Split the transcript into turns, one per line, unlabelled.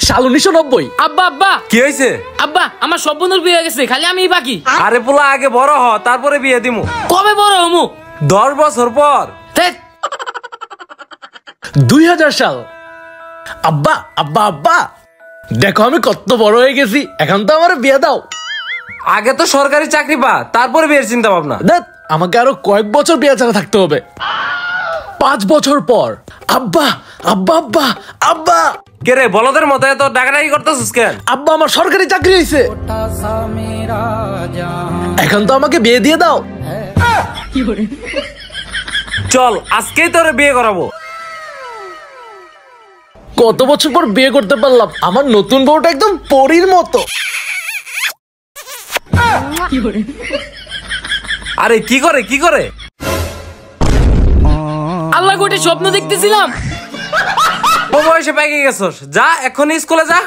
সাল 1990।
আব্বা আব্বা
কি হয়েছে?
আব্বা আমার সব বন্ধুর বিয়ে হয়ে গেছে, খালি আমি বাকি।
আরে পোলা আগে বড় হ, তারপরে বিয়ে দিমু।
কবে বড় হমু?
10 বছর পর।
2000 সাল। আব্বা আব্বা আব্বা, দেখো আমি কত বড় হয়ে গেছি, এখন তো আমার বিয়ে দাও।
আগে তো সরকারি চাকরি পা, তারপরে বিয়ের চিন্তা ভাবনা।
দেখ, আমাকে আরো কয়েক বছর বিয়ে ছাড়া থাকতে হবে। 5 বছর পর। আব্বা আব্বা আব্বা আব্বা।
কে রে বলদের মতো এত ডাকাডাকি করতেছিস কেন?
আব্বা আমার সরকারি চাকরি হয়েছে, এখন তো আমাকে বিয়ে দিয়ে দাও।
চল আজকেই তোরে বিয়ে করাবো।
কত বছর পর বিয়ে করতে পারলাম, আমার নতুন বউটা একদম পরীর মতো।
আরে কি করে কি করে?
আল্লাহ গোটে স্বপ্ন দেখতেছিলাম।
ও বয়সে পেকে গেছস, যা এখনই স্কুলে যা।